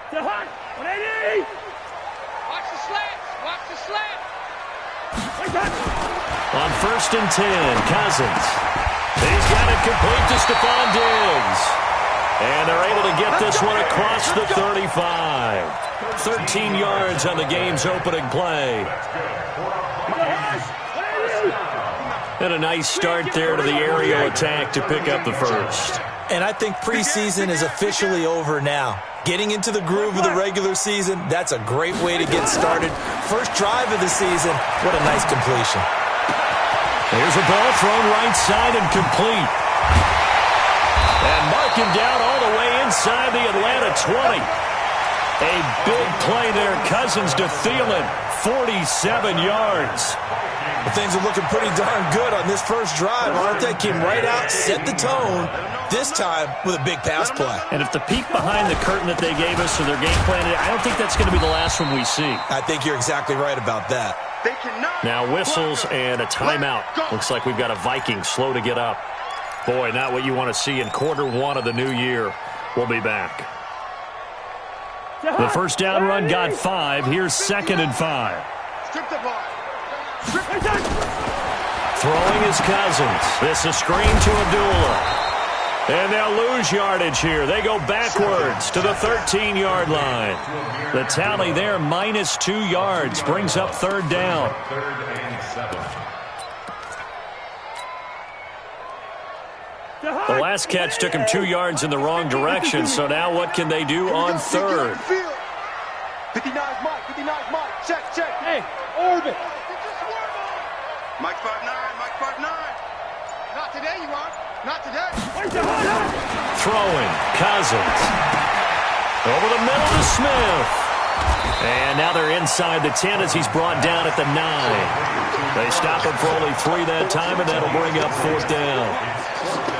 Watch the slants. Watch the slants. On 1st and 10, Cousins. He's got it complete to Stephon Diggs. And they're able to get this one across the 35. 13 yards on the game's opening play. And a nice start there to the aerial attack to pick up the first. And I think preseason is officially over now. Getting into the groove of the regular season, that's a great way to get started. First drive of the season, what a nice completion. Here's a ball thrown right side and complete. And mark him down all the way inside the Atlanta 20. A big play there, Cousins to Thielen, 47 yards. Well, things are looking pretty darn good on this first drive, aren't they? Came right out, set the tone, this time with a big pass play. And if the peek behind the curtain that they gave us or their game plan, I don't think that's going to be the last one we see. I think you're exactly right about that. Now whistles and a timeout. Looks like we've got a Viking slow to get up. Boy, not what you want to see in quarter one of the new year. We'll be back. The first down run got 5. Here's 2nd and 5. Throwing is Cousins. This is screen to Abdullah. And they'll lose yardage here. They go backwards to the 13-yard line. The tally there, -2 yards, brings up 3rd down. The last catch took him 2 yards in the wrong direction, so now what can they do on 3rd? 59 Mike, 59 Mike, check. Hey, orbit. Mike 5'9", Mike 5'9". Not today, you are. Not today. Throwing, Cousins. Over the middle to Smith. And now they're inside the 10 as he's brought down at the 9. They stop him for only 3 that time, and that'll bring up 4th down.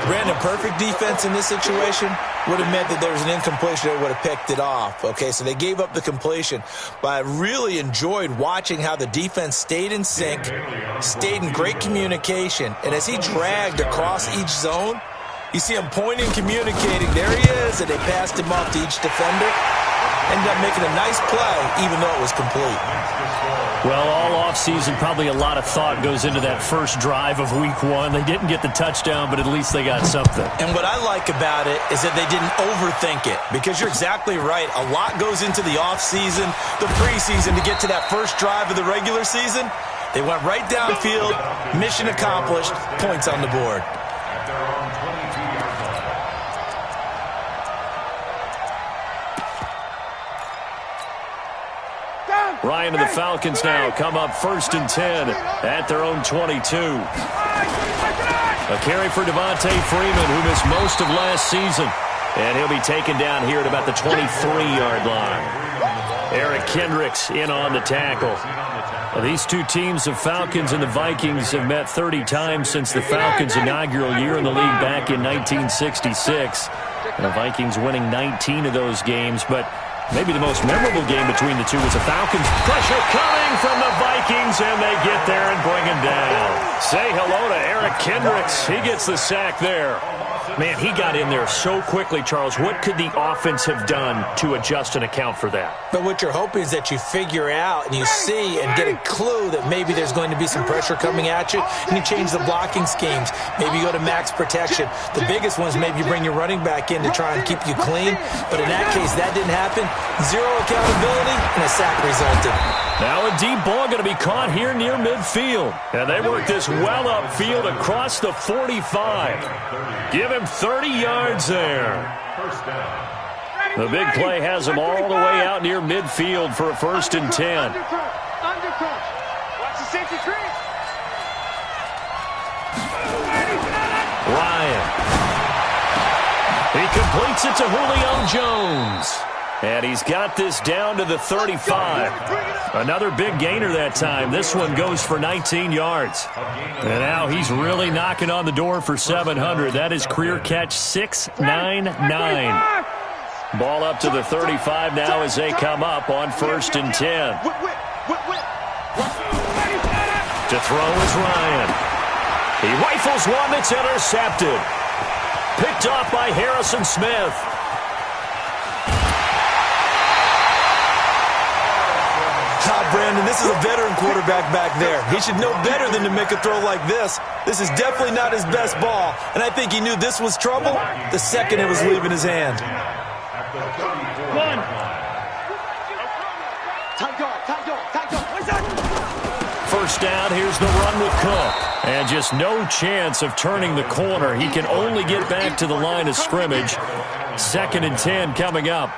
Brandon, perfect defense in this situation would have meant that there was an incompletion that would have picked it off. Okay, so they gave up the completion. But I really enjoyed watching how the defense stayed in sync, stayed in great communication. And as he dragged across each zone, you see him pointing, communicating. There he is, and they passed him off to each defender. Ended up making a nice play, even though it was complete. Well, all offseason, probably a lot of thought goes into that first drive of week 1. They didn't get the touchdown, but at least they got something. And what I like about it is that they didn't overthink it, because you're exactly right. A lot goes into the offseason, the preseason, to get to that first drive of the regular season. They went right downfield, mission accomplished, points on the board. Ryan and the Falcons now come up 1st and 10 at their own 22. A carry for Devontae Freeman, who missed most of last season. And he'll be taken down here at about the 23-yard line. Eric Kendricks in on the tackle. Well, these two teams, the Falcons and the Vikings, have met 30 times since the Falcons' inaugural year in the league back in 1966. And the Vikings winning 19 of those games, but maybe the most memorable game between the two was the Falcons. Pressure coming from the Vikings, and they get there and bring him down. Say hello to Eric Kendricks. He gets the sack there. Man, he got in there so quickly, Charles. What could the offense have done to adjust and account for that? But what you're hoping is that you figure out and you see and get a clue that maybe there's going to be some pressure coming at you, and you change the blocking schemes. Maybe you go to max protection. The biggest one is maybe you bring your running back in to try and keep you clean. But in that case, that didn't happen. Zero accountability, and a sack resulted. Now a deep ball going to be caught here near midfield. And they work this well upfield across the 45. Give him 30 yards there. The big play has him all the way out near midfield for a 1st and 10. Ryan. He completes it to Julio Jones. And he's got this down to the 35. Another big gainer that time. This one goes for 19 yards. And now he's really knocking on the door for 700. That is career catch 699. Ball up to the 35 now as they come up on 1st and 10. To throw is Ryan. He rifles one that's intercepted. Picked off by Harrison Smith. Brandon, this is a veteran quarterback back there. He should know better than to make a throw like this. This is definitely not his best ball, and I think he knew this was trouble the second it was leaving his hand. First down, here's the run with Cook. And just no chance of turning the corner. He can only get back to the line of scrimmage. 2nd and 10 coming up.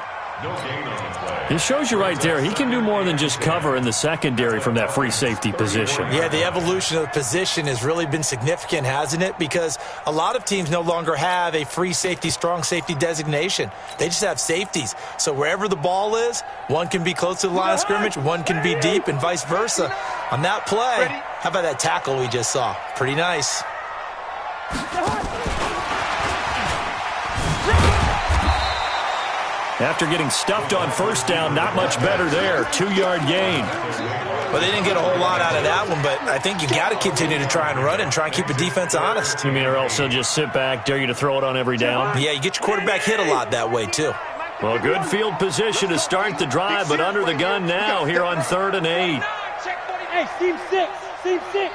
It shows you right there, he can do more than just cover in the secondary from that free safety position. Yeah, the evolution of the position has really been significant, hasn't it? Because a lot of teams no longer have a free safety, strong safety designation. They just have safeties. So wherever the ball is, one can be close to the line of scrimmage, one can be deep, and vice versa. On that play, how about that tackle we just saw? Pretty nice. After getting stuffed on first down, not much better there. 2-yard gain. Well, they didn't get a whole lot out of that one, but I think you got to continue to try and run and try and keep the defense honest. You mean or else they'll just sit back, dare you to throw it on every down? Yeah, you get your quarterback hit a lot that way, too. Well, good field position to start the drive, but under the gun now here on 3rd and 8. Hey, Team 6. Team 6.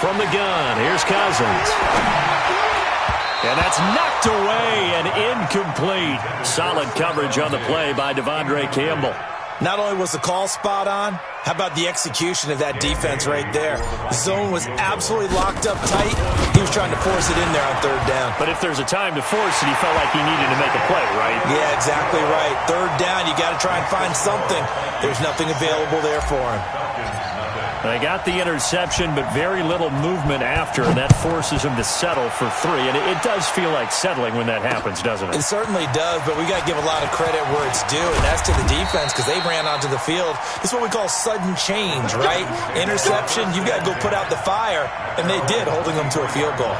From the gun, here's Cousins. And that's knocked away and incomplete. Solid coverage on the play by Devondre Campbell. Not only was the call spot on, how about the execution of that defense right there? The zone was absolutely locked up tight. He was trying to force it in there on 3rd down. But if there's a time to force it, he felt like he needed to make a play, right? Yeah, exactly right. 3rd down, you got to try and find something. There's nothing available there for him. They got the interception, but very little movement after, and that forces him to settle for 3. And it does feel like settling when that happens, doesn't it? It certainly does, but we got to give a lot of credit where it's due, and that's to the defense because they ran onto the field. This is what we call sudden change, right? Interception, you've got to go put out the fire, and they did, holding them to a field goal.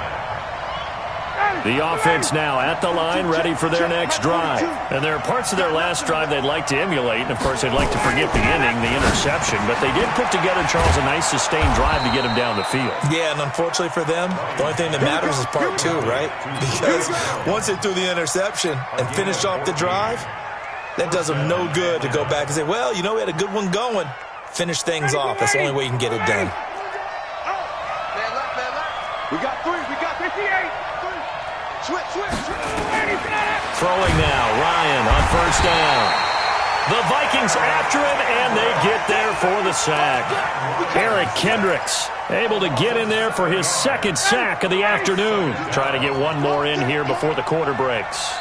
The offense now at the line, ready for their next drive. And there are parts of their last drive they'd like to emulate. And, of course, they'd like to forget the inning, the interception. But they did put together, Charles, a nice sustained drive to get him down the field. Yeah, and unfortunately for them, the only thing that matters is part 2, right? Because once they threw the interception and finished off the drive, that does them no good to go back and say, well, you know, we had a good one going. Finish things off. That's the only way you can get it done. We got 3. We got 58. Throwing now, Ryan on first down. The Vikings after him, and they get there for the sack. Eric Kendricks able to get in there for his 2nd sack of the afternoon. Trying to get one more in here before the quarter breaks.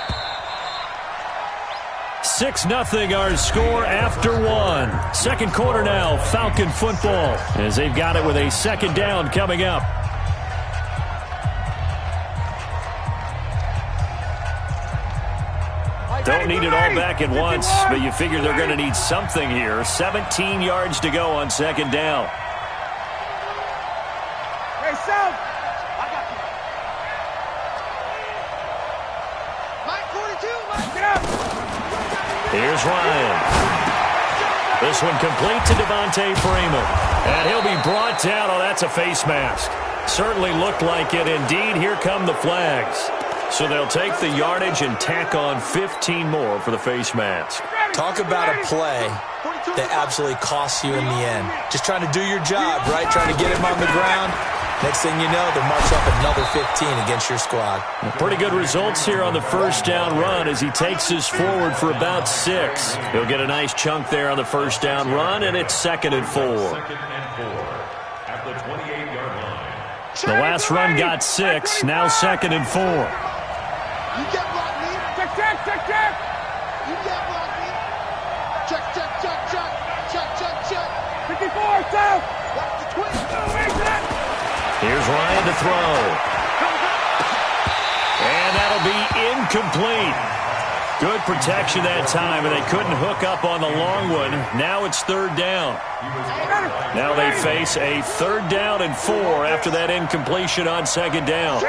6-0 our score after 1. 2nd quarter now, Falcon football, as they've got it with a 2nd down coming up. Don't need it all back at once, but you figure they're going to need something here. 17 yards to go on 2nd down. Hey, Sam! I got you. Mike 42, Mike. Here's Ryan. This one complete to Devontae Freeman. And he'll be brought down. Oh, that's a face mask. Certainly looked like it. Indeed, here come the flags. So they'll take the yardage and tack on 15 more for the face mask. Talk about a play that absolutely costs you in the end. Just trying to do your job, right? Trying to get him on the ground. Next thing you know, they'll march up another 15 against your squad. Pretty good results here on the first down run as he takes us forward for about 6. He'll get a nice chunk there on the first down run, and it's 2nd and 4. The last run got 6, now 2nd and 4. You get blocked, me. Check. You get blocked, me. Check. 54, south. Watch the twist. Here's Ryan to throw. And that'll be incomplete. Good protection that time, and they couldn't hook up on the long one. Now it's 3rd down. Now they face a 3rd down and 4 after that incompletion on 2nd down.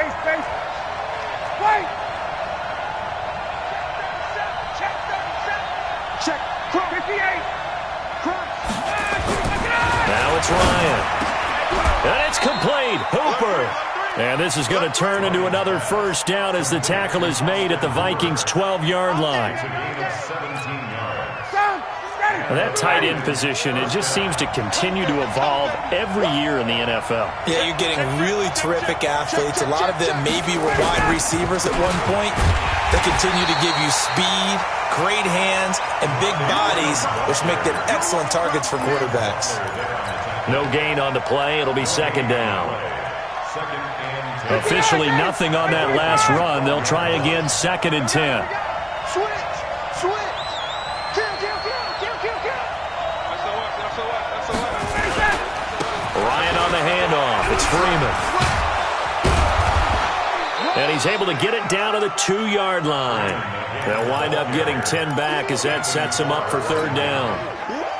Now it's Ryan. And it's complete. Hooper. And this is going to turn into another first down as the tackle is made at the Vikings' 12-yard line. That tight end position, it just seems to continue to evolve every year in the NFL. Yeah, you're getting really terrific athletes. A lot of them maybe were wide receivers at one point. They continue to give you speed, great hands, and big bodies, which make them excellent targets for quarterbacks. No gain on the play. It'll be second down. Officially nothing on that last run. They'll try again, 2nd and 10. Ryan on the handoff. It's Freeman. And he's able to get it down to the 2-yard line. They'll wind up getting 10 back as that sets him up for 3rd down.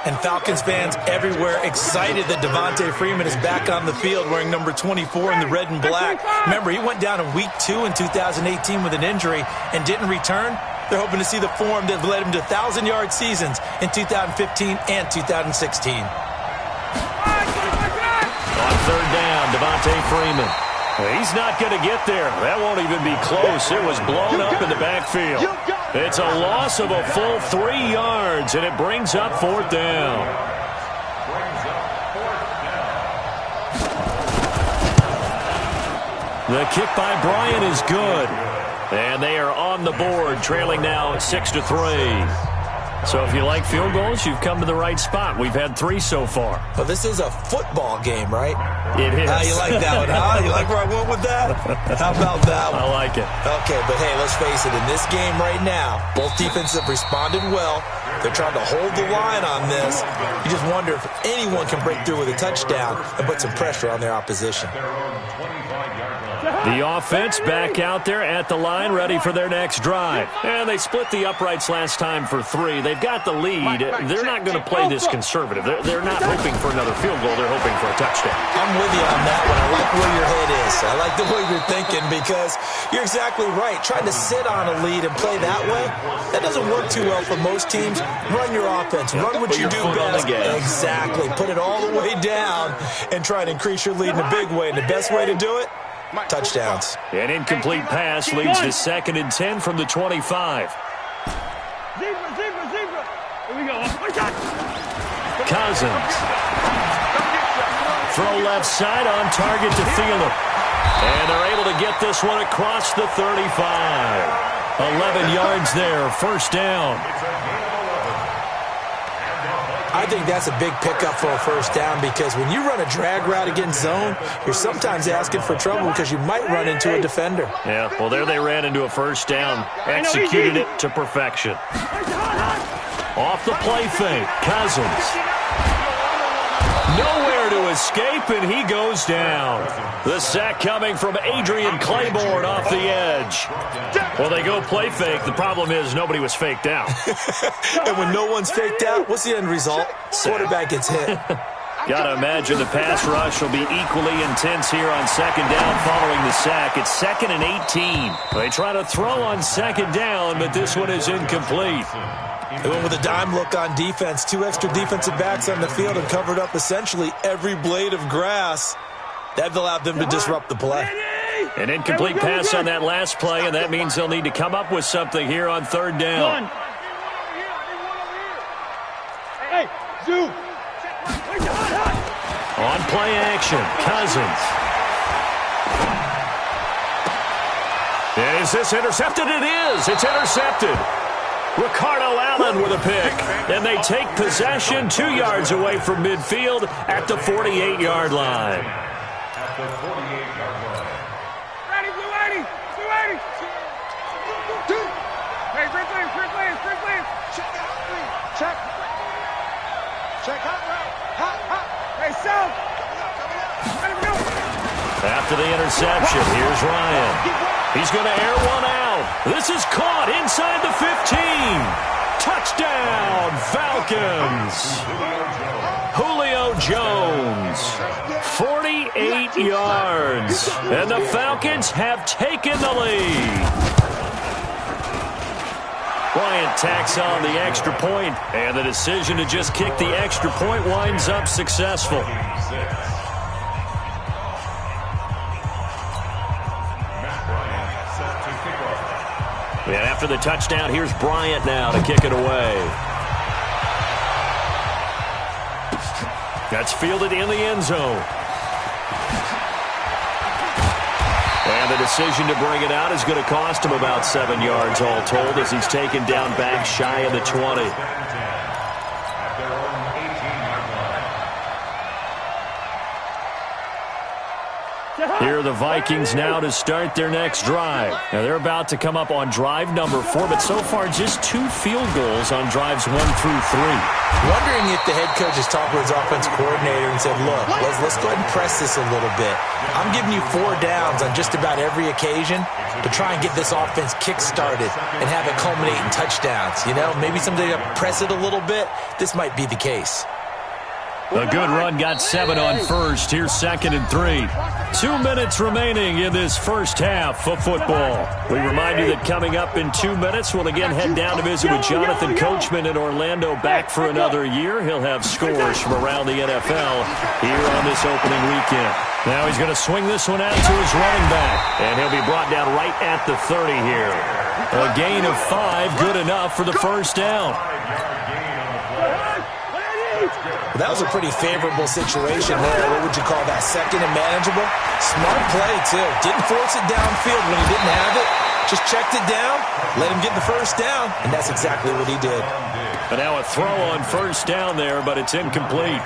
And Falcons fans everywhere excited that Devontae Freeman is back on the field wearing number 24 in the red and black. Remember, he went down in week 2 in 2018 with an injury and didn't return. They're hoping to see the form that led him to 1,000-yard seasons in 2015 and 2016. On 3rd down, Devontae Freeman. He's not going to get there. That won't even be close. It was blown up in the backfield. It's a loss of a full 3 yards, and it brings up 4th down. The kick by Bryant is good. And they are on the board, trailing now 6-3. So if you like field goals, you've come to the right spot. We've had 3 so far. Well, this is a football game, right? It is. You like that one, huh? You like where I went with that? How about that one? I like it. Okay, but hey, let's face it. In this game right now, both defenses have responded well. They're trying to hold the line on this. You just wonder if anyone can break through with a touchdown and put some pressure on their opposition. The offense back out there at the line, ready for their next drive. And they split the uprights last time for 3. They've got the lead. They're not going to play this conservative. They're not hoping for another field goal. They're hoping for a touchdown. I'm with you on that one. I like where your head is. I like the way you're thinking because you're exactly right. Trying to sit on a lead and play that way, that doesn't work too well for most teams. Run your offense. Run what you do best. Exactly. Put it all the way down and try to increase your lead in a big way. And the best way to do it, touchdowns. An incomplete pass leads to 2nd and 10 from the 25. Zebra. Here we go. Cousins. Throw left side on target to Thielen. And they're able to get this one across the 35. 11 yards there, 1st down. I think that's a big pickup for a 1st down because when you run a drag route against zone, you're sometimes asking for trouble because you might run into a defender. Yeah, well, there they ran into a 1st down. Executed it to perfection. Off the play fake, Cousins. Nowhere to escape, and he goes down. The sack coming from Adrian Claiborne off the edge. Well, they go play fake. The problem is nobody was faked out. And when no one's faked out, what's the end result? Quarterback gets hit. Got to imagine the pass rush will be equally intense here on 2nd down following the sack. It's 2nd and 18. They try to throw on 2nd down, but this one is incomplete. They went with a dime look on defense. 2 extra defensive backs on the field and covered up essentially every blade of grass. That allowed them to disrupt the play. An incomplete pass on that last play, and that means they'll need to come up with something here on 3rd down. Hey, Zoo. On play action, Cousins. Is this intercepted? It is. It's intercepted. Ricardo Allen with a pick. And they take possession 2 yards away from midfield at the 48-yard line. Ready, Blue 80. Hey, Chris Lance. Check. Hot. Hey, South. Ready, go. After the interception, here's Ryan. He's going to air one out. This is caught inside the 15. Touchdown, Falcons. Julio Jones, 48 yards. And the Falcons have taken the lead. Bryant tacks on the extra point, and the decision to just kick the extra point winds up successful. And after the touchdown, here's Bryant now to kick it away. That's fielded in the end zone. And the decision to bring it out is going to cost him about 7 yards all told as he's taken down back shy of the 20. Here are the Vikings now to start their next drive. Now they're about to come up on drive number 4, but so far just 2 field goals on drives 1 through 3. Wondering if the head coach has talked with his offensive coordinator and said, look, let's go ahead and press this a little bit. I'm giving you 4 downs on just about every occasion to try and get this offense kick-started and have it culminate in touchdowns. You know, maybe somebody to press it a little bit. This might be the case. A good run got 7 on first. Here's 2nd and 3. 2 minutes remaining in this first half of football. We remind you that coming up in 2 minutes, we'll again head down to visit with Jonathan Coachman in Orlando, back for another year. He'll have scores from around the NFL here on this opening weekend. Now he's going to swing this one out to his running back, and he'll be brought down right at the 30 here. A gain of 5, good enough for the first down. That was a pretty favorable situation there. What would you call that? Second and manageable? Smart play, too. Didn't force it downfield when he didn't have it. Just checked it down, let him get the first down, and that's exactly what he did. But now a throw on first down there, but it's incomplete.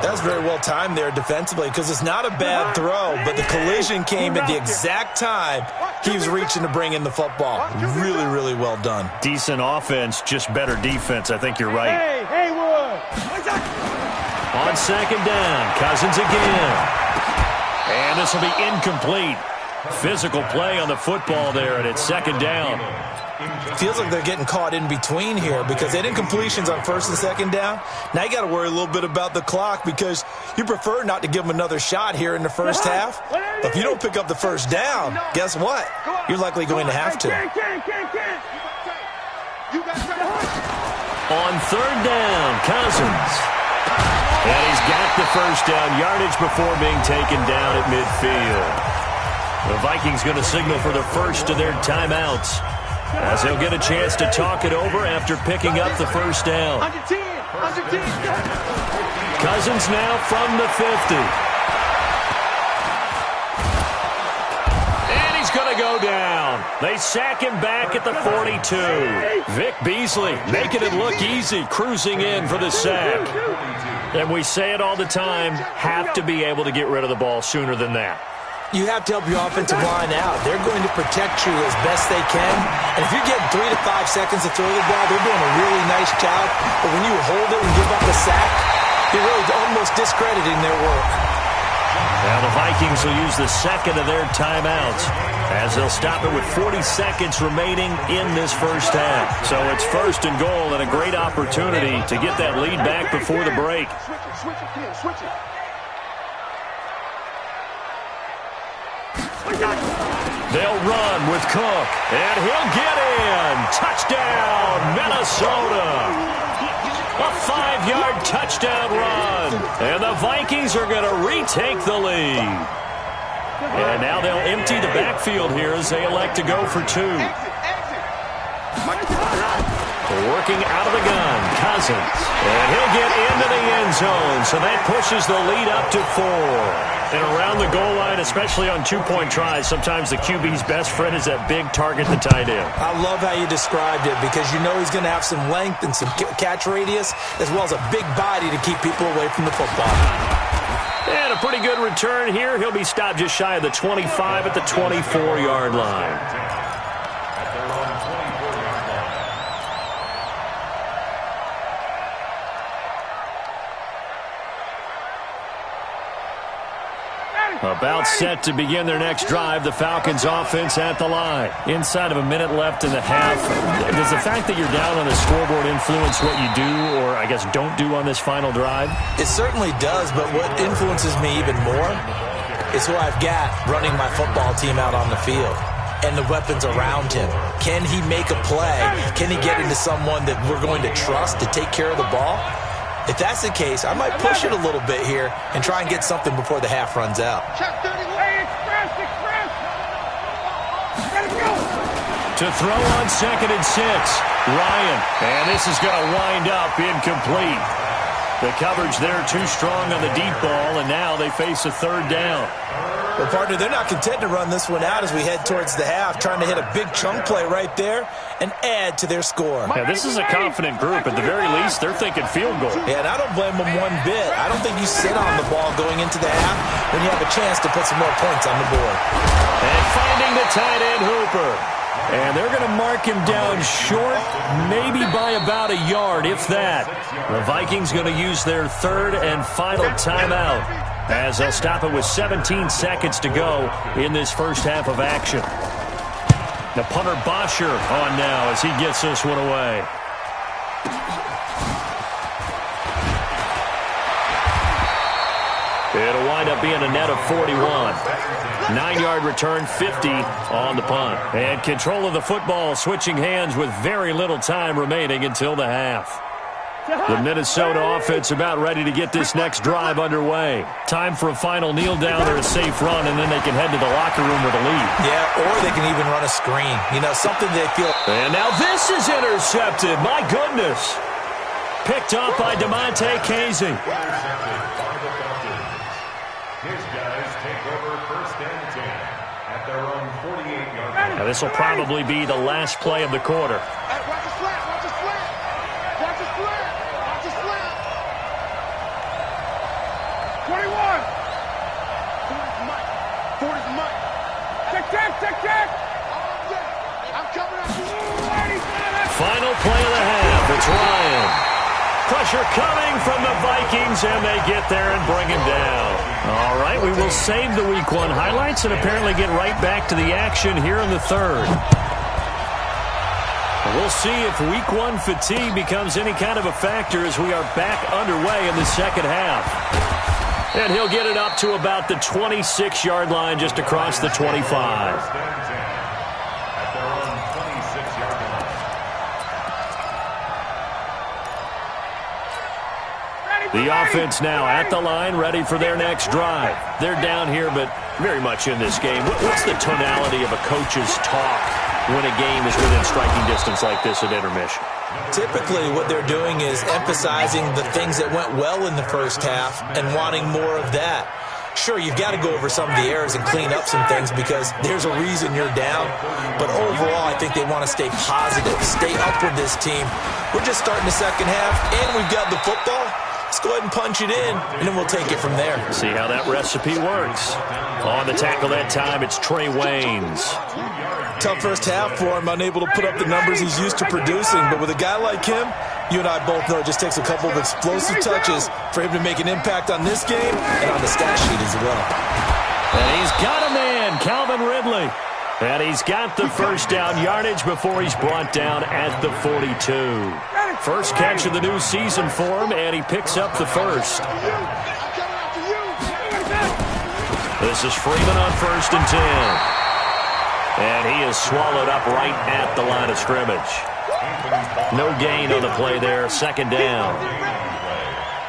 That was very well timed there defensively because it's not a bad throw, but the collision came at the exact time he was reaching to bring in the football. Really, really well done. Decent offense, just better defense. I think you're right. Hey, Haywood! On second down, Cousins again. And this will be incomplete. Physical play on the football there, and it's second down. Feels like they're getting caught in between here because they had incompletions on first and second down. Now you got to worry a little bit about the clock because you prefer not to give them another shot here in the first half. But if you don't pick up the first down, guess what? You're likely going to have to. On third down, Cousins. And he's got the first down yardage before being taken down at midfield. The Vikings going to signal for the first of their timeouts, as they'll get a chance to talk it over after picking up the first down. Cousins now from the 50. And he's going to go down. They sack him back at the 42. Vic Beasley making it look easy, cruising in for the sack. And we say it all the time, have to be able to get rid of the ball sooner than that. You have to help your offensive line out. They're going to protect you as best they can. And if you're getting 3 to 5 seconds to throw the ball, they're doing a really nice job. But when you hold it and give up a sack, you're really almost discrediting their work. Now the Vikings will use the second of their timeouts as they'll stop it with 40 seconds remaining in this first half. So it's first and goal and a great opportunity to get that lead back before the break. Switch it. They'll run with Cook, and he'll get in. Touchdown, Minnesota. A 5-yard touchdown run. And the Vikings are going to retake the lead. And now they'll empty the backfield here as they elect to go for 2. Working out of the gun, Cousins. And he'll get into the end zone, so that pushes the lead up to 4. And around the goal line, especially on 2-point tries, sometimes the QB's best friend is that big target, the tight end. I love how you described it because you know he's going to have some length and some catch radius as well as a big body to keep people away from the football. And a pretty good return here. He'll be stopped just shy of the 25 at the 24-yard line. About set to begin their next drive, the Falcons offense at the line. Inside of a minute left in the half. Does the fact that you're down on the scoreboard influence what you do or, I guess, don't do on this final drive? It certainly does, but what influences me even more is who I've got running my football team out on the field and the weapons around him. Can he make a play? Can he get into someone that we're going to trust to take care of the ball? If that's the case, I might push it a little bit here and try and get something before the half runs out. Hey, express! Let him go! To throw on 2nd and 6, Ryan. And this is going to wind up incomplete. The coverage there too strong on the deep ball, and now they face a third down. Well, partner, they're not content to run this one out as we head towards the half, trying to hit a big chunk play right there and add to their score. Yeah, this is a confident group. At the very least, they're thinking field goal. Yeah, and I don't blame them one bit. I don't think you sit on the ball going into the half when you have a chance to put some more points on the board. And finding the tight end, Hooper. And they're going to mark him down short, maybe by about a yard, if that. The Vikings going to use their third and final timeout as they'll stop it with 17 seconds to go in this first half of action. The punter Bosher on now as he gets this one away. It'll wind up being a net of 41. 9-yard return, 50 on the punt. And control of the football, switching hands with very little time remaining until the half. The Minnesota offense about ready to get this next drive underway. Time for a final kneel down or a safe run, and then they can head to the locker room with a lead. Yeah, or they can even run a screen. You know, something they feel. And now this is intercepted. My goodness. Picked up by DeMonte Casey. Now this will probably be the last play of the quarter. Hey, watch the slant, watch the slant. Watch the slant, watch the slant. 21. 40's Mike. 40's Mike. Check. I'm coming up. Final play of the half. It's Ryan. Pressure coming from the Vikings, and they get there and bring him down. All right, we will save the Week 1 highlights and apparently get right back to the action here in the third. We'll see if Week 1 fatigue becomes any kind of a factor as we are back underway in the second half. And he'll get it up to about the 26-yard line just across the 25. The offense now at the line, ready for their next drive. They're down here, but very much in this game. What's the tonality of a coach's talk when a game is within striking distance like this at intermission? Typically, what they're doing is emphasizing the things that went well in the first half and wanting more of that. Sure, you've got to go over some of the errors and clean up some things because there's a reason you're down. But overall, I think they want to stay positive, stay up with this team. We're just starting the second half, and we've got the football. Let's go ahead and punch it in, and then we'll take it from there. See how that recipe works. On the tackle that time, it's Trey Waynes. Tough first half for him, unable to put up the numbers he's used to producing. But with a guy like him, you and I both know it just takes a couple of explosive touches for him to make an impact on this game and on the stat sheet as well. And he's got a man, Calvin Ridley. And he's got the first down yardage before he's brought down at the 42. First catch of the new season for him, and he picks up the first. This is Freeman on 1st and 10. And he is swallowed up right at the line of scrimmage. No gain on the play there, second down.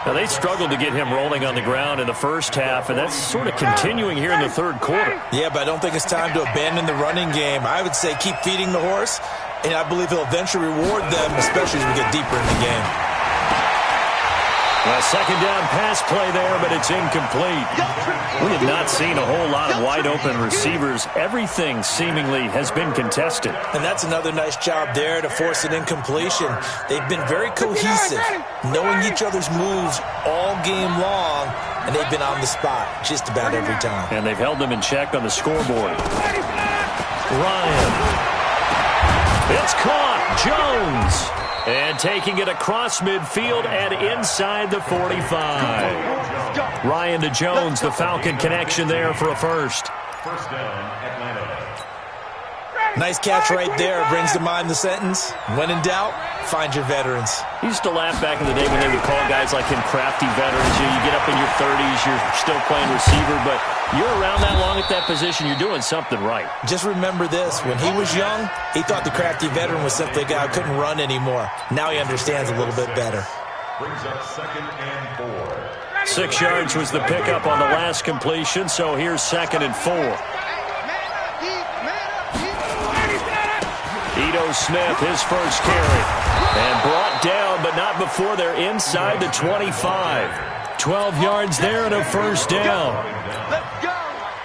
Now, they struggled to get him rolling on the ground in the first half, and that's sort of continuing here in the third quarter. Yeah, but I don't think it's time to abandon the running game. I would say keep feeding the horse, and I believe he'll eventually reward them, especially as we get deeper in the game. A second down pass play there, but it's incomplete. We have not seen a whole lot of wide-open receivers. Everything seemingly has been contested. And that's another nice job there to force an incompletion. They've been very cohesive, knowing each other's moves all game long, and they've been on the spot just about every time. And they've held them in check on the scoreboard. Ryan. It's caught. Jones. And taking it across midfield and inside the 45. Ryan to Jones, the Falcon connection there for a first. First down, Atlanta. Nice catch right there. Brings to mind the sentence, when in doubt, find your veterans. He used to laugh back in the day when they would call guys like him crafty veterans. You get up in your 30s, you're still playing receiver, but you're around that long at that position, you're doing something right. Just remember this. When he was young, he thought the crafty veteran was simply a guy who couldn't run anymore. Now he understands a little bit better. Brings up 2nd and 4. 6 yards was the pickup on the last completion, so here's 2nd and 4. Ito Smith, his first carry. And brought down, but not before they're inside the 25. 12 yards there and a first down.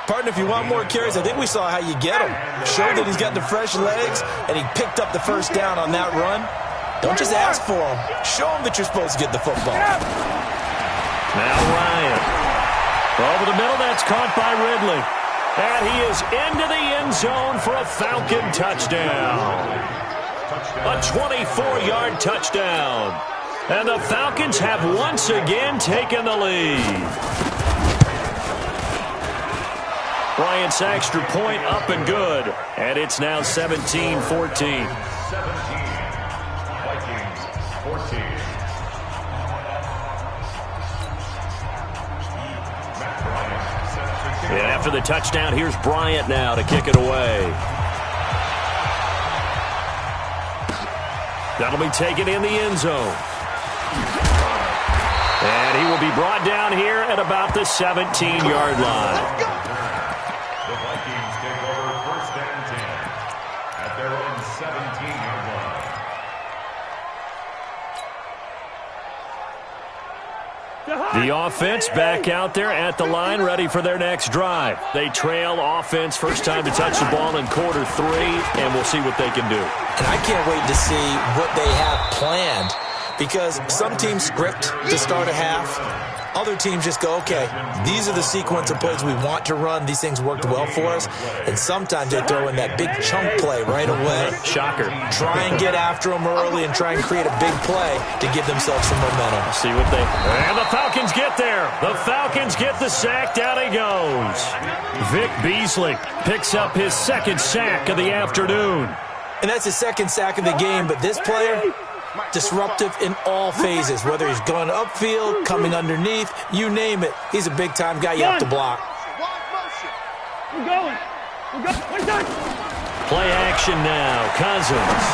Partner, if you want more carries, I think we saw how you get him. Showed that he's got the fresh legs, and he picked up the first down on that run. Don't just ask for him. Show him that you're supposed to get the football. Now Ryan. Over the middle, that's caught by Ridley. And he is into the end zone for a Falcon touchdown. A 24-yard touchdown. And the Falcons have once again taken the lead. Bryant's extra point up and good. And it's now 17-14. And after the touchdown, here's Bryant now to kick it away. That'll be taken in the end zone. And he will be brought down here at about the 17-yard line. The Vikings take over first and 10 at their own 17-yard line. The offense back out there at the line, ready for their next drive. They trail offense, first time to touch the ball in quarter 3, and we'll see what they can do. And I can't wait to see what they have planned, because some teams script to start a half. Other teams just go, okay, these are the sequence of plays we want to run. These things worked well for us. And sometimes they throw in that big chunk play right away. Shocker. Try and get after them early and try and create a big play to give themselves some momentum. See what they... And the Falcons get there. The Falcons get the sack. Down he goes. Vic Beasley picks up his second sack of the afternoon. And that's his second sack of the game, but this player... disruptive in all phases, whether he's going upfield, coming underneath, you name it. He's a big-time guy you have to block. We're going. We're done. Play action now. Cousins.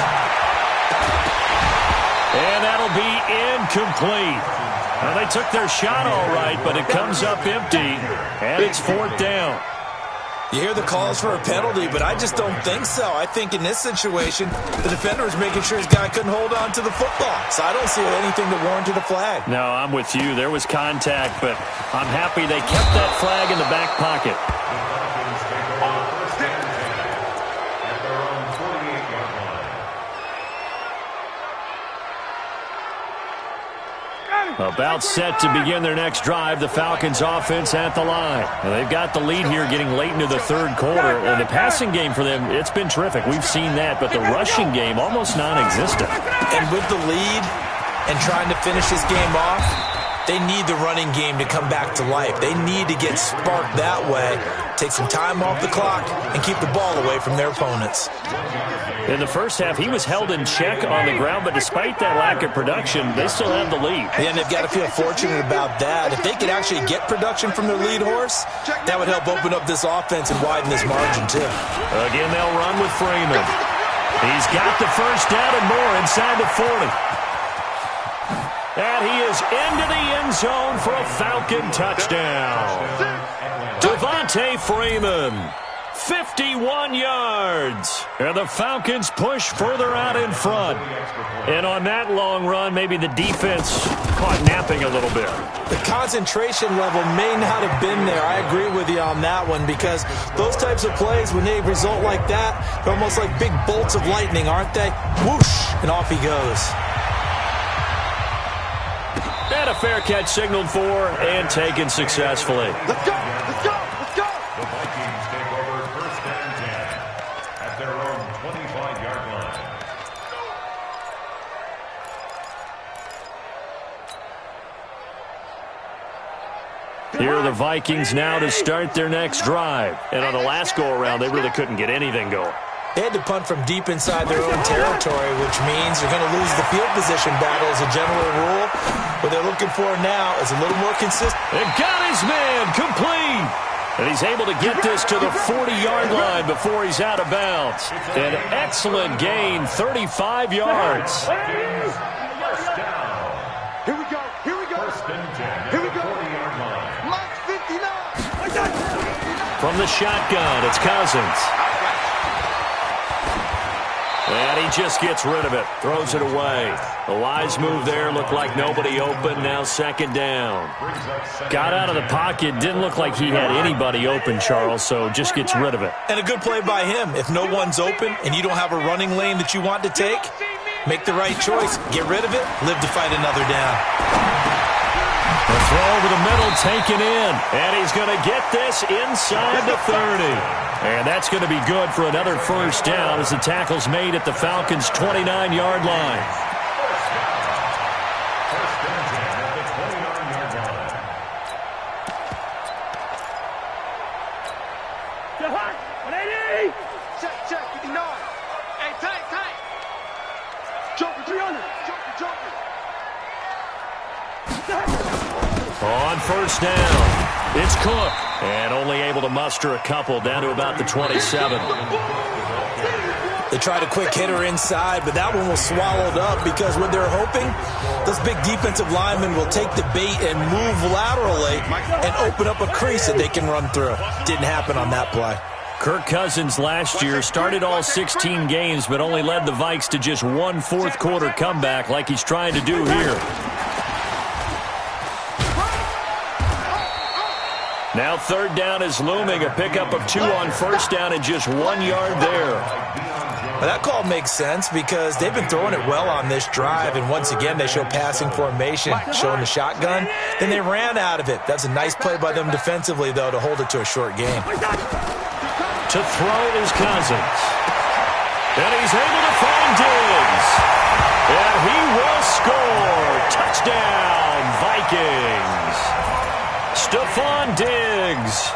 And that'll be incomplete. Well, they took their shot all right, but it comes up empty, and it's fourth down. You hear the calls for a penalty, but I just don't think so. I think in this situation, the defender was making sure his guy couldn't hold on to the football. So I don't see anything that warranted a flag. No, I'm with you. There was contact, but I'm happy they kept that flag in the back pocket. About set to begin their next drive, the Falcons offense at the line. Now, they've got the lead here getting late into the third quarter. And the passing game for them, it's been terrific. We've seen that, but the rushing game almost non-existent. And with the lead and trying to finish this game off, they need the running game to come back to life. They need to get sparked that way, take some time off the clock, and keep the ball away from their opponents. In the first half, he was held in check on the ground, but despite that lack of production, they still have the lead. And they've got to feel fortunate about that. If they could actually get production from their lead horse, that would help open up this offense and widen this margin, too. Again, they'll run with Freeman. He's got the first down and more inside the 40. And he is into the end zone for a Falcon touchdown. Devontae Freeman. 51 yards. And the Falcons push further out in front. And on that long run, maybe the defense caught napping a little bit. The concentration level may not have been there. I agree with you on that one, because those types of plays, when they result like that, they're almost like big bolts of lightning, aren't they? Whoosh, and off he goes. And a fair catch signaled for and taken successfully. Let's go! Let's go! Let's go! The Vikings take over first and 10 at their own 25-yard line. Here are the Vikings now to start their next drive. And on the last go-around, they really couldn't get anything going. They had to punt from deep inside their own territory, which means they're going to lose the field position battle as a general rule. What they're looking for now is a little more consistent. And got his man complete. And he's able to get this to the 40-yard line before he's out of bounds. An excellent gain, 35 yards. First down. Here we go. Here we go. First and 10 Here we go. 40-yard line. Mike 59. From the shotgun, it's Cousins. And he just gets rid of it, throws it away. A wise move there, looked like nobody open, now second down. Got out of the pocket, didn't look like he had anybody open, Charles, so just gets rid of it. And a good play by him. If no one's open and you don't have a running lane that you want to take, make the right choice, get rid of it, live to fight another down. The throw over the middle taken in, and he's going to get this inside the 30. And that's going to be good for another first down as the tackle's made at the Falcons' 29-yard line. Check, 59. Hey, tight. Joker, 300. Joker. On first down, it's Cook. And only able to muster a couple down to about the 27. They tried a quick hitter inside, but that one was swallowed up because what they're hoping, those big defensive linemen will take the bait and move laterally and open up a crease that they can run through. Didn't happen on that play. Kirk Cousins last year started all 16 games, but only led the Vikes to just one fourth-quarter comeback like he's trying to do here. Now third down is looming, a pickup of 2 on first down and just 1 yard there. Well, that call makes sense because they've been throwing it well on this drive, and once again they show passing formation, showing the shotgun. Then they ran out of it. That's a nice play by them defensively, though, to hold it to a short game. To throw is Cousins. And he's able to find Diggs. And he will score. Touchdown, Vikings. Stephon Diggs,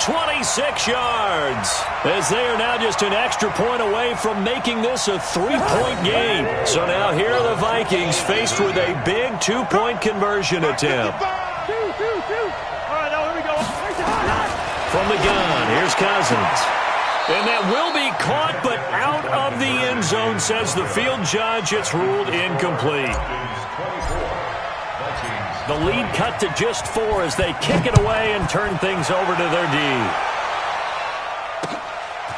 26 yards, as they are now just an extra point away from making this a 3-point game. So now here are the Vikings faced with a big 2-point conversion attempt. Two. All right, now here we go. From the gun, here's Cousins. And that will be caught, but out of the end zone, says the field judge. It's ruled incomplete. The lead cut to just 4 as they kick it away and turn things over to their D.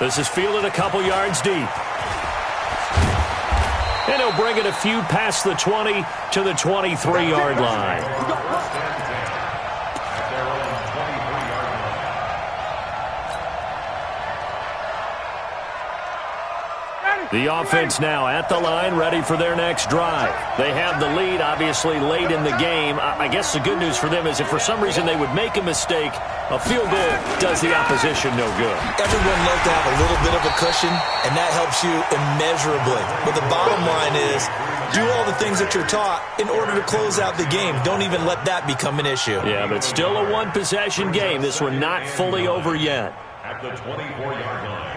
This is fielded a couple yards deep. And he'll bring it a few past the 20 to the 23-yard line. The offense now at the line, ready for their next drive. They have the lead, obviously, late in the game. I guess the good news for them is if for some reason they would make a mistake, a field goal does the opposition no good. Everyone loves to have a little bit of a cushion, and that helps you immeasurably. But the bottom line is, do all the things that you're taught in order to close out the game. Don't even let that become an issue. Yeah, but it's still a one-possession game. This one not fully over yet. At the 24-yard line.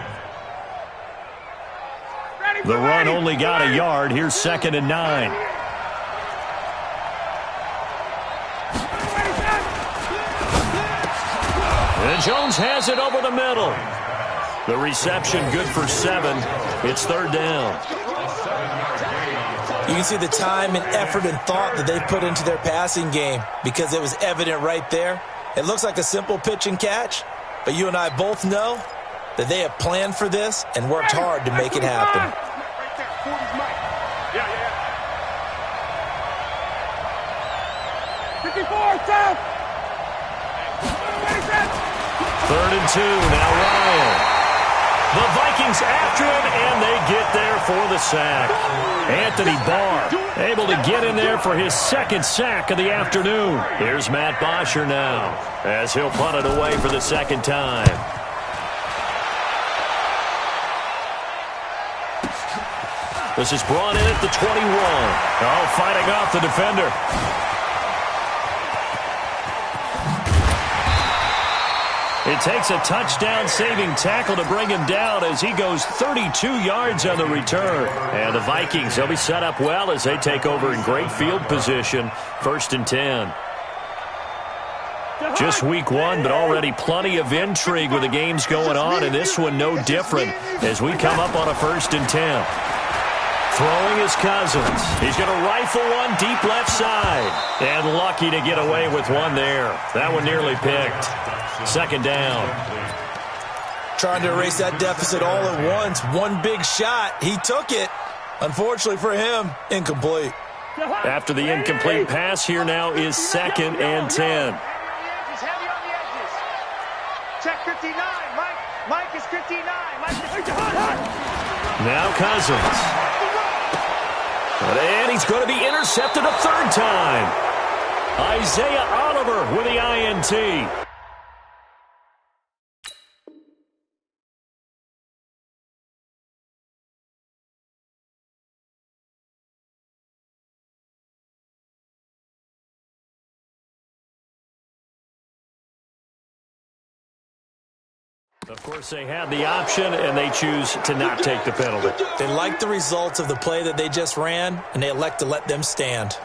The run only got a yard. Here's 2nd and 9. And Jones has it over the middle. The reception good for 7. It's 3rd down. You can see the time and effort and thought that they put into their passing game because it was evident right there. It looks like a simple pitch and catch, but you and I both know that they have planned for this and worked hard to make it happen. 3rd and 2. Now Ryan. The Vikings after him, and they get there for the sack. Anthony Barr able to get in there for his 2nd sack of the afternoon. Here's Matt Bosher now as he'll punt it away for the 2nd time. This is brought in at the 21. Oh, fighting off the defender. It takes a touchdown-saving tackle to bring him down as he goes 32 yards on the return. And the Vikings, they'll be set up well as they take over in great field position. 1st and 10. Just week 1, but already plenty of intrigue with the games going on, and this one no different as we come up on a 1st and 10. Throwing is Cousins. He's going to rifle one deep left side. And lucky to get away with one there. That one nearly picked. 2nd down. trying to erase that deficit all at once. One big shot. He took it. Unfortunately for him, incomplete. After the incomplete pass, here now is 2nd and 10. Check 59. Mike is 59. Now Cousins. And he's going to be intercepted a 3rd time. Isaiah Oliver with the INT. Of course, they had the option, and they choose to not take the penalty. They like the results of the play that they just ran, and they elect to let them stand.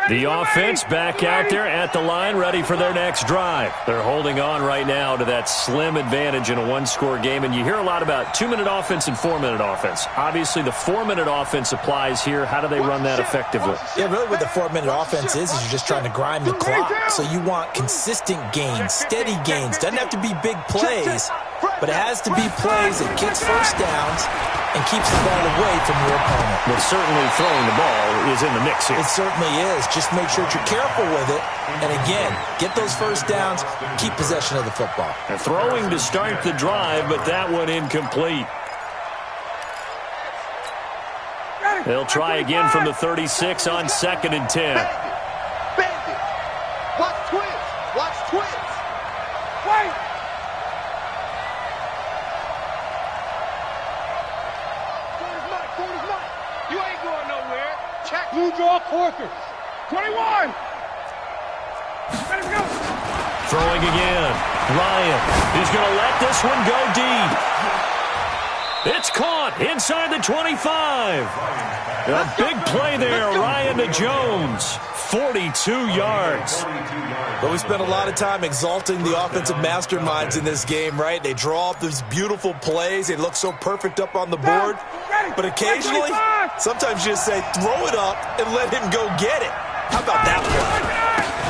The offense back out there at the line, ready for their next drive. They're holding on right now to that slim advantage in a one-score game, and you hear a lot about 2-minute offense and 4-minute offense. Obviously, the 4-minute offense applies here. How do they run that effectively? Yeah, really what the 4-minute offense is you're just trying to grind the clock. So you want consistent gains, steady gains. Doesn't have to be big plays, but it has to be plays that gets first downs and keeps the ball away from your opponent. Well, certainly throwing the ball is in the mix here. It certainly is. Just make sure that you're careful with it. And again, get those first downs, keep possession of the football. They're throwing to start the drive, but that one incomplete. They'll try again from the 36 on 2nd and 10. Bandit. Watch twins. Watch twins. Wait. Corner's Mike. You ain't going nowhere. Check. Blue draw quarters. 21. Let him go. Throwing again. Ryan. He's going to let this one go deep. It's caught inside the 25. A big play there, Ryan to Jones. 42 yards. But we spent a lot of time exalting the offensive masterminds in this game, right? They draw up these beautiful plays. They look so perfect up on the board. But occasionally, sometimes you just say, throw it up and let him go get it. How about that play?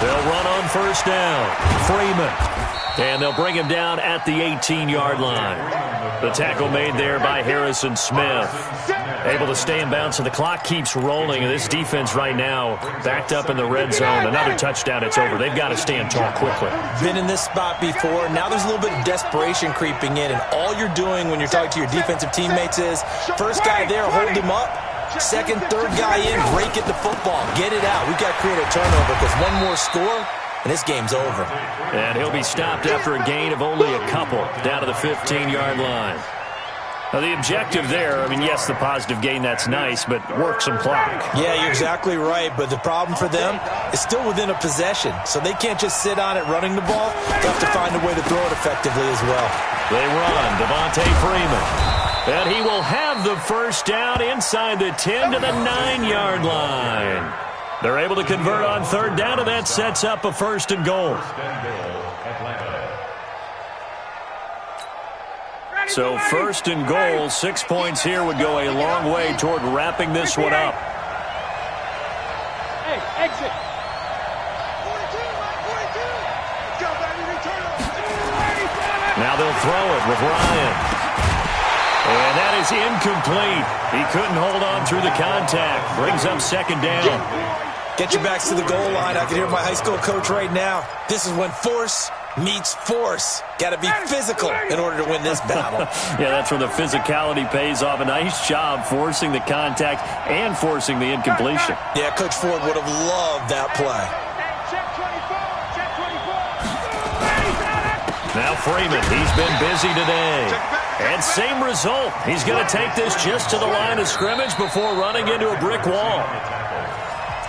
They'll run on 1st down. Freeman. And they'll bring him down at the 18-yard line. The tackle made there by Harrison Smith. Able to stay in bounds, so the clock keeps rolling. This defense right now backed up in the red zone. Another touchdown, it's over. They've got to stand tall quickly. Been in this spot before. Now there's a little bit of desperation creeping in, and all you're doing when you're talking to your defensive teammates is first guy there, hold him up. Second, third guy in, break it the football. Get it out. We've got to create a turnover because one more score, and this game's over. And he'll be stopped after a gain of only a couple down to the 15-yard line. Now, the objective there, I mean, yes, the positive gain, that's nice, but work some clock. Yeah, you're exactly right, but the problem for them is still within a possession, so they can't just sit on it running the ball. They have to find a way to throw it effectively as well. They run, Devontae Freeman. And he will have the first down inside the 10 to the 9-yard line. They're able to convert on 3rd down, and that sets up a 1st and goal. So 1st and goal, 6 points here would go a long way toward wrapping this one up. Hey, exit. 42. Now they'll throw it with Ryan. And that is incomplete. He couldn't hold on through the contact. Brings up 2nd down. Get your backs to the goal line. I can hear my high school coach right now. This is when force meets force. Got to be physical in order to win this battle. Yeah, that's where the physicality pays off. A nice job forcing the contact and forcing the incompletion. Yeah, Coach Ford would have loved that play. Now Freeman, he's been busy today. And same result. He's going to take this just to the line of scrimmage before running into a brick wall.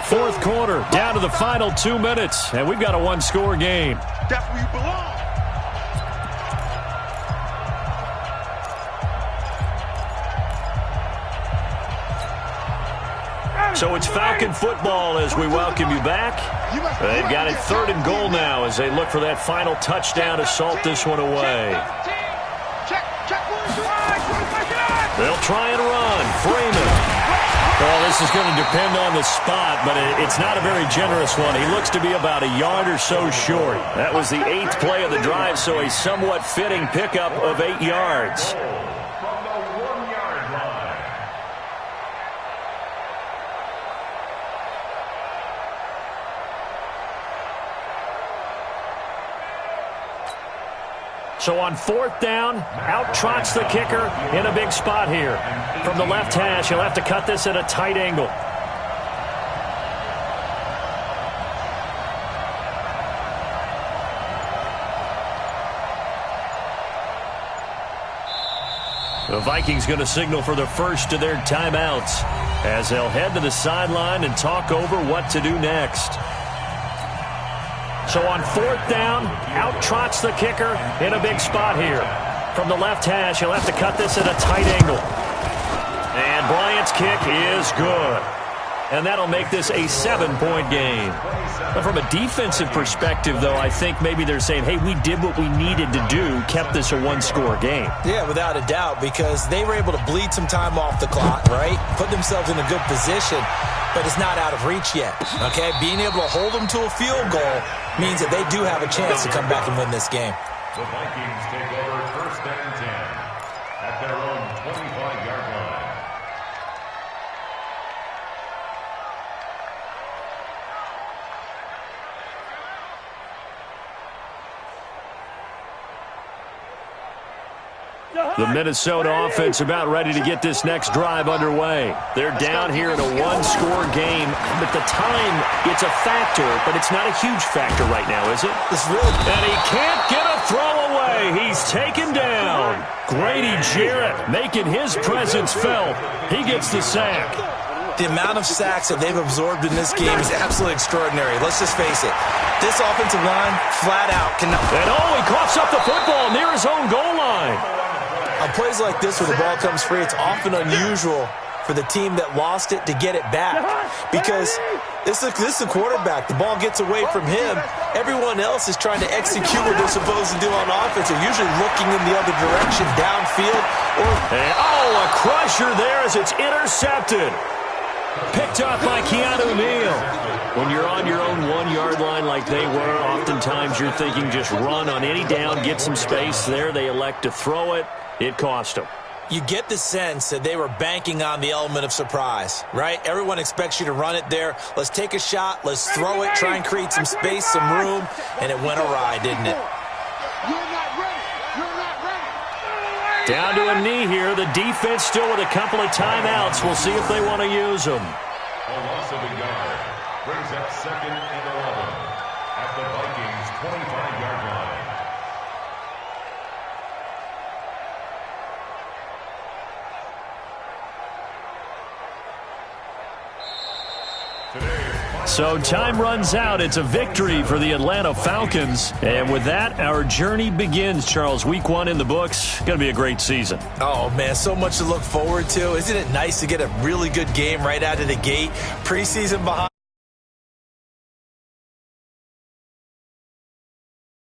4th quarter, down to the final 2 minutes, and we've got a one-score game. That's where you belong. So it's Falcon football as we welcome you back. They've got it 3rd and goal now as they look for that final touchdown to salt this one away. They'll try and run. Freeman. Well, this this is going to depend on the spot, but it's not a very generous one. He looks to be about a yard or so short. That was the 8th play of the drive, so a somewhat fitting pickup of 8 yards. So on 4th down, out trots the kicker in a big spot here. From the left hash, he'll have to cut this at a tight angle. The Vikings going to signal for the first of their timeouts as they'll head to the sideline and talk over what to do next. So on 4th down, out trots the kicker in a big spot here. From the left hash, he'll have to cut this at a tight angle. And Bryant's kick is good. And that'll make this a 7-point game. But from a defensive perspective, though, I think maybe they're saying, hey, we did what we needed to do, kept this a 1-score game. Yeah, without a doubt, because they were able to bleed some time off the clock, right? Put themselves in a good position, but it's not out of reach yet, okay? Being able to hold them to a field goal means that they do have a chance to come back and win this game. The Vikings take over 1st and 10 at their own 25-yard line. The Minnesota offense about ready to get this next drive underway. They're down here in a 1-score game. But the time, it's a factor, but it's not a huge factor right now, is it? And he can't get a throw away. He's taken down. Grady Jarrett making his presence felt. He gets the sack. The amount of sacks that they've absorbed in this game is absolutely extraordinary. Let's just face it. This offensive line, flat out, cannot. And he coughs up the football near his own goal line. On plays like this where the ball comes free, it's often unusual for the team that lost it to get it back. Because this is a quarterback. The ball gets away from him. Everyone else is trying to execute what they're supposed to do on offense. They're usually looking in the other direction, downfield. A crusher there as it's intercepted. Picked up by Keanu Neal. When you're on your own 1-yard line like they were, oftentimes you're thinking just run on any down, get some space there. They elect to throw it. It cost them. You get the sense that they were banking on the element of surprise, right? Everyone expects you to run it there. Let's take a shot. Let's throw it, try and create some space, some room, and it went awry, didn't it? You're not ready. You're not ready. Down to a knee here. The defense still with a couple of timeouts. We'll see if they want to use them. A loss of a yard brings up 2nd and 11 at the Vikings' 25-yard line. So time runs out. It's a victory for the Atlanta Falcons. And with that, our journey begins, Charles. Week 1 in the books. Going to be a great season. Oh, man, so much to look forward to. Isn't it nice to get a really good game right out of the gate? Preseason behind.